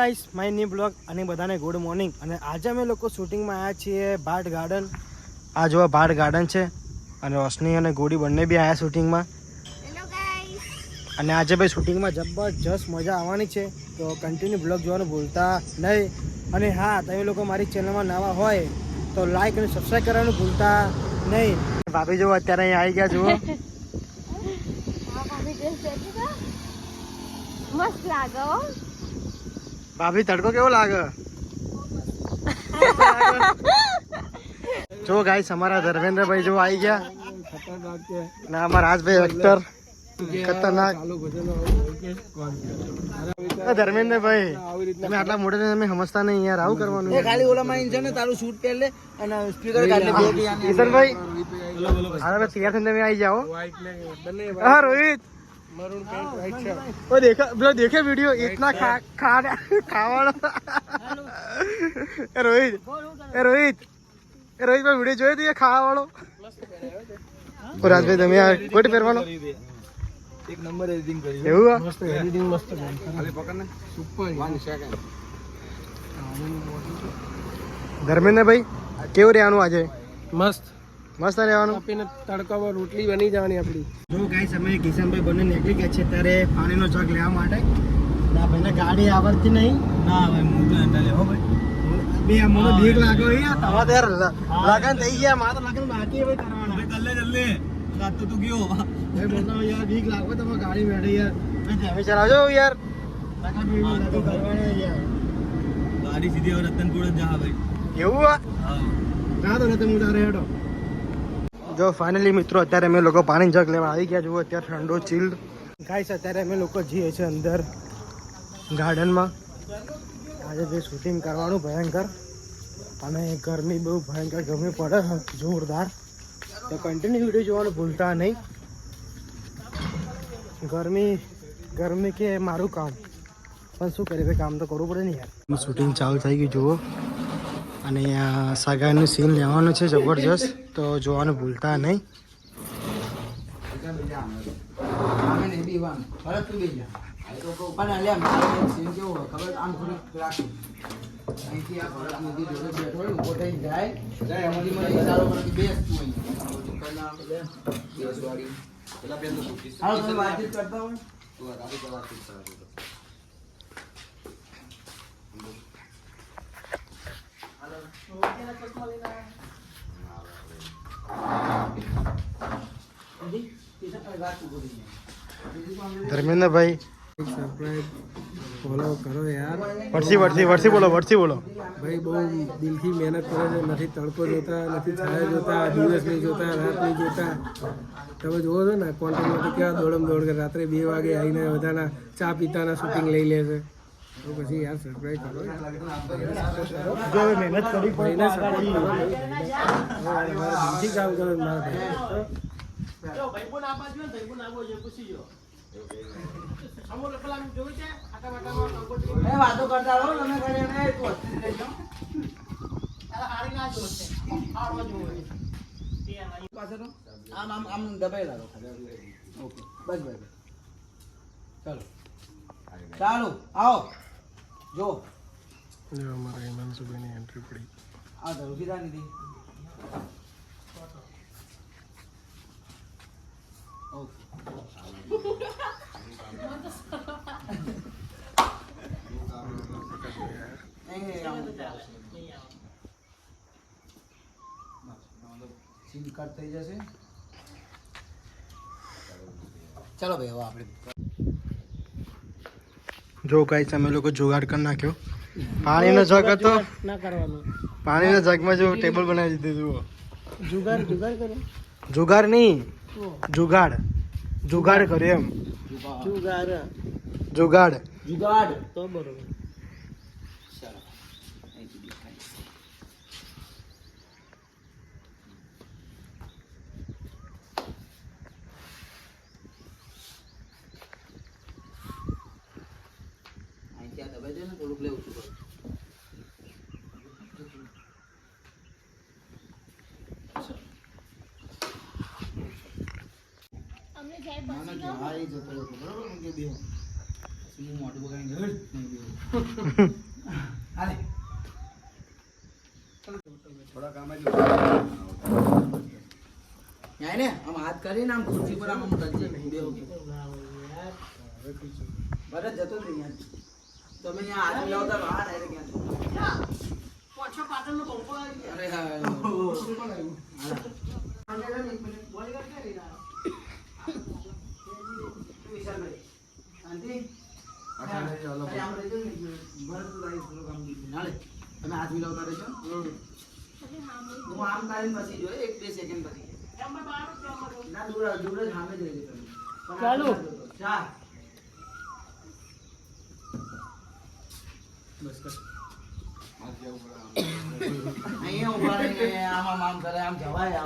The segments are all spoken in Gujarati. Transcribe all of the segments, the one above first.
ગાઈસ માય ન્યુ બ્લોગ અને બધાને ગુડ મોર્નિંગ. અને આજે અમે લોકો શૂટિંગમાં આવ્યા છીએ ભાટ ગાર્ડન. આ જોવા ભાટ ગાર્ડન છે અને રોશની અને ગોડી બંને બી આવ્યા શૂટિંગમાં. અને આજે ભાઈ શૂટિંગમાં જબરજસ્ત મજા આવવાની છે, તો કન્ટિન્યુ બ્લોગ જોવાનું ભૂલતા નહીં. અને હા, તમે લોકો મારી ચેનલમાં નવા હોય તો લાઈક અને સબસ્ક્રાઈબ કરવાનું ભૂલતા નહીં. ભાભી જો અત્યારે અહીંયા આવી ગયા જુઓ. મસ્ત લાગે. ભાભી તડકો કેવો લાગે? જો ગાઈસ અમારા ધર્મેન્દ્રભાઈ જો આવી ગયા અને અમારા રાજભાઈ એક્ટર ખતરનાક. ધર્મેન્દ્રભાઈ તમે આટલા મોટા તમે સમજતા નહીં યાર, આવું કરવાનું ખાલી ઓલામાં છે ને તારું શૂટ પહેર લે અને સ્પીકર કાઢ લે. કિશનભાઈ અરે તૈયાર થઈને તમે આવી જાઓ. હા રોહિત वो देखे वीडियो इतना खावाड़ो. रोहित रोहित भाई वीडियो જોયો તો ખાવા વાળો. રાજભાઈ તમે આ કોટ પહેરવાનો એક નંબર એડિટિંગ કરી. એવું મસ્ત એડિટિંગ મસ્ત કરી. ખાલી પકડને સુપર 1 સેકન્ડ. ધર્મેન્દ્રભાઈ કેવું રહેવાનું આજે? મસ્ત મસ્ત રહેવાનું. આપીને તડકામાં રોટલી બની જવાની આપણી. જો ગાઈસ અમે કિશનભાઈ બંને નીકળી ગયા છે ત્યારે પાણીનો જગ લેવા માટે. ના ભાઈને ગાડી આવડતી નહીં. ના ભાઈ હું તો એન્ટા લેવો ભાઈ. બે મને બીક લાગે યાર. તમારે તો યાર લગન થઈ ગયા, મારે તો લગન બાકી હવે કરવાના. ભાઈ જલ્દી રાત તો તું ગયો ભાઈ. બોલતા યાર બીક લાગે તમે ગાડી બેઠે યાર. ભાઈ તમે ચલાવજો યાર. લગન કરવાના યાર. ગાડી સીધી હવે રતનપુર જ જા ભાઈ. એવું હા જા તો રતનપુર તારે હેડો. જો ફાઇનલી મિત્રો અત્યારે અમે લોકો પાણી જગ લેવા આવી ગયા. જુઓ અત્યારે ઠંડો ચીલ્ડ. ગાઈસ અત્યારે અમે લોકો જઈએ છીએ અંદર ગાર્ડનમાં. આજે જે શૂટિંગ કરવાનું ભયંકર અને ગરમી બહુ ભયંકર ગરમી પડે જોરદાર, તો કન્ટિન્યુ વિડીયો જોવાનું ભૂલતા નહીં. ગરમી કે મારું કામ, પણ શું કરીએ ભાઈ, કામ તો કરવું પડે ને યાર. શૂટિંગ ચાલુ થઈ ગયું જુઓ. અને અહીંયા સાગાનું સીન લેવાનું છે જબરજસ્ત, તો જોવાનું ભૂલતા નહીં. ધર્મેન્દ્રભાઈ સબસ્ક્રાઇબ ફોલો કરો યાર. વર્ષી બોલો ભાઈ. બહુ દિલથી મહેનત કરે છે. નથી તડકો જોતા, નથી છાયા જોતા, દિવસ નહીં જોતા, રાત નહીં જોતા. તમે જોવો છો ને કોન્ટેન્ટમાં તો કેવા દોડ કરે. રાત્રે 2 વાગે આવીને બધાના ચા પીતાના શૂટિંગ લઈ લે છે. તો પછી યાર સબસ્ક્રાઇબ કરો. જો મહેનત કરી ભાઈને સપોર્ટ કરો. દિલથી કામ કરો મારા ભાઈ. વાતો કરતા રહો તમે. આમ દબાઈ લાગો. ઓકે બસ ભાઈ ચાલો ચાલો આવો. જો અમારા હિમાંશુભાઈની એન્ટ્રી પડી. આ ધરુજીરા નીધી. ઓકે સીન કટ થઈ જશે. ચાલો ભાઈ હવે આપણે જો ગાઈસ અમે લોકો જુગાડ કરી નાખ્યો. પાણીનો જગ હતો, પાણીના જગમાં જો ટેબલ બનાવી દીધું. જુઓ જુગાર નહીં, જુગાડ કર્યો એમ. જુગાડ તો બરોબર. થોડુંક લેવું છું. હું મોટું બગાડી ગયો હાલે થોડા કામ જ ન્યાય ને આમ હાથ કરીને આમ ખુરશી પર આમ ટચી બરાબર જતો જ નહીં તમે અહીંયા હાથ મિલાવતા બહાર ડાયરેક્ટ ક્યાં પાછો પાટણનો પંપો આવી ગયા અરે હા તમે હાથ મિલાવતા રહેશો હું આમ કરીને પછી જો 1-2 સેકન્ડ પછી ના દૂર દૂર જ સામે જ રહેજો તમે ચાલુ ચા બસ કર અહીંયા ઉભા રહીને આમ કરે આમ જવાય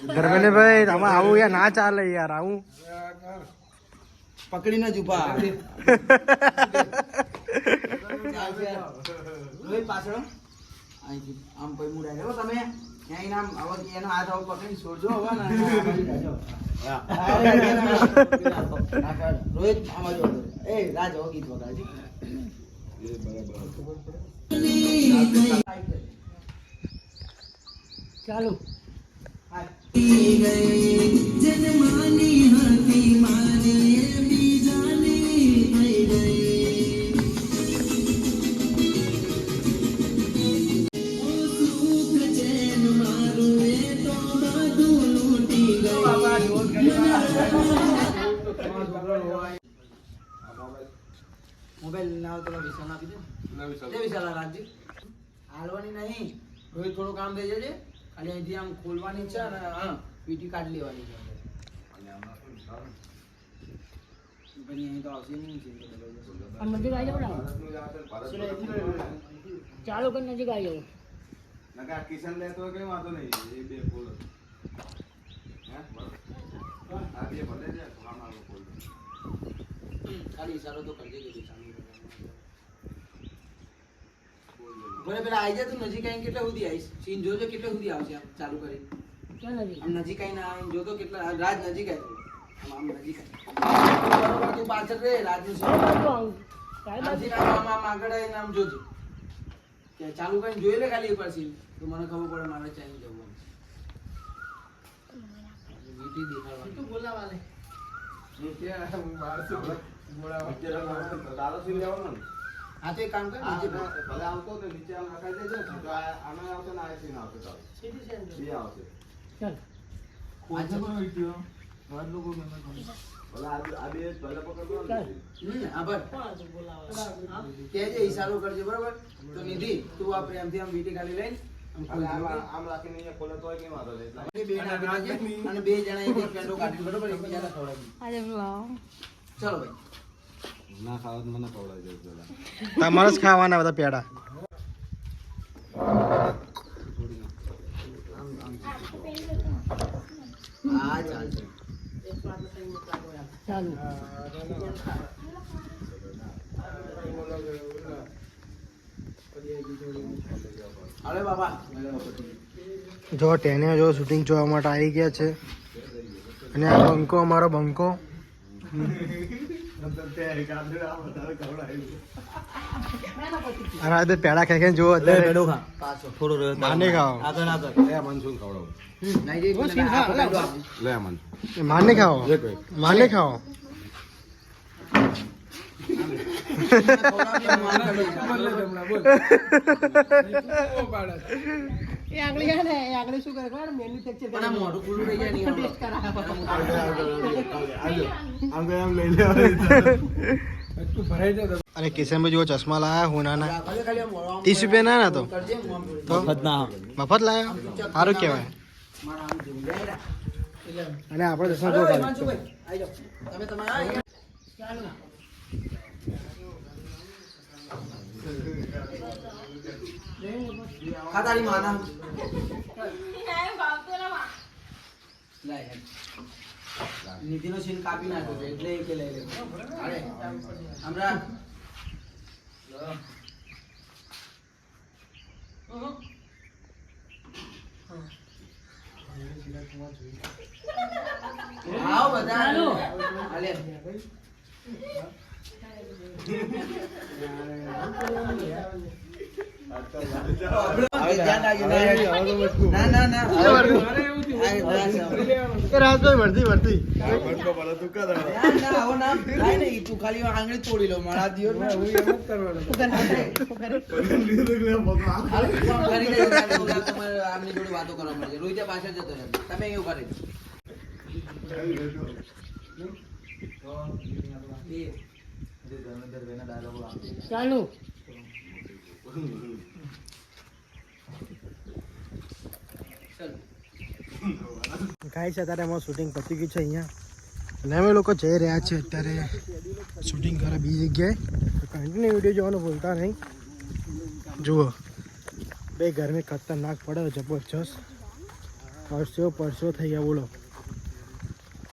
ધર્મેન્દ્ર ભાઈ આમાં આવું યાર ના ચાલે યાર આવું પકડીને જ ઉભા પાછળ અહીંથી આમ કોઈ મુડા ગયો તમે ત્યાં આમ હવે એનો હાથ આવો પકડીને છોડજો હવે ને રોહિત આમાં જો એ રાજ હવે ગીત વગાડજી ચાલુ મોબાઈલ ના તો વિશાલ આપી દે વિશાલ રાખજી હાલવાની નહીં રોહિત થોડું કામ થઈ જશે ખાલી અહીંથી આમ ખોલવાની છે અને હા પીટી કાઢી લેવાની છે પછી અહીં તો આવશે નહીં નજીક આવી જાવ ચાલુ કરી નજીક આવી જાવ નકા કિશન લેતો કઈ વાંધો નહીં એ બે ફૂલ હે આ બે ભલે છે ઘણા ફૂલ ખાલી ઈશારો તો કરજે કે ભલે પેલા આવી જાય તો નજીક આવીને કેટલા સુધી આવીશ સીન જોજો કેટલા સુધી આવશે આમ ચાલુ કરી આમ નજીક આવીને આવીને જોતો કેટલા રાજ નજીક આવી આમ નજીક આવી તું પાછળ રે રાજનું આમ આગળ આવીને આમ જોજો કે ચાલુ કરીને જોઈ લે ખાલી એકવાર સીન તો મને ખબર પડે મારે ચાલી જવું વીટી દેખાડવાની તો બોલાવા લે હા તો એક કામ કર નીચે ભલે આવતો તો નીચે આમ નાખાઈ દેજો તો આમાં આવશે ને આ સીન આવશે ચાલો બે આવશે ચાલ આજે પણ વિડિયો માર લોકો મેં ભલે આ બે ભલે પકડો આભાર કેજે ઈશારો કરજે બરાબર તો નિધિ તું આ પ્રેમથી આમ વીટી ખાલી લઈને આમ રાખીને અહીંયા ખોલે તો કેમ વાંધો લે અને બે જણા એક પેન્ડો કાઢી બરોબર એકબીજાને ખવડાવી ચલો ભાઈ ના ખાવ તો મને ખવડાવી દેજો પેલા તમારે જ ખાવાના બધા પેડા હા ચાલશે ચાલુ અરે બાબા જો ટેને જો શૂટિંગ જોવા માટે આવી ગયા છે અને આ બંકો અમારો બંકો અરે આ પેડા ખાઈ ખાઈને જુઓ અત્યારે પાછો થોડો રહ્યો માને ખાઓ લે મનસુન ખવડાવું લે મન માને ખાઓ માને ખાઓ અને કિશનભાઈ જો ચશ્મા લાયા હોનાના 30 રૂપિયા ના તો મફત લાયા સારું કહેવાય અને આપણે ચશ્મા જો ખાતારી માના નિધિનો સીન કાપી નાખ્યો છે એટલે એ કે લઈ લે અરે હમણાં હા ચાલો હાલે ના ના ના રાજભાઈ ભરતી ભરતી આવો ના થાય ને તું ખાલી આંગળી તોડી લો મારા દિયો ને હું એમ જ કરવાનો તમારે આમની જોડે વાતો કરવા મળશે રોહિત પાછળ જતો રહે તમે એવું કરે ચાલુ ગાઈસ અત્યારે અમારું શૂટિંગ પતી ગયું છે અહીંયા અને અમે લોકો જઈ રહ્યા છે અત્યારે શૂટિંગ કરવા બીજી જગ્યાએ કન્ટિન્યુ વિડીયો જોવાનું ભૂલતા નહીં જુઓ બે ગરમી ખતરનાક પડે જબરજસ્ત પરસો થઈ ગયા બોલો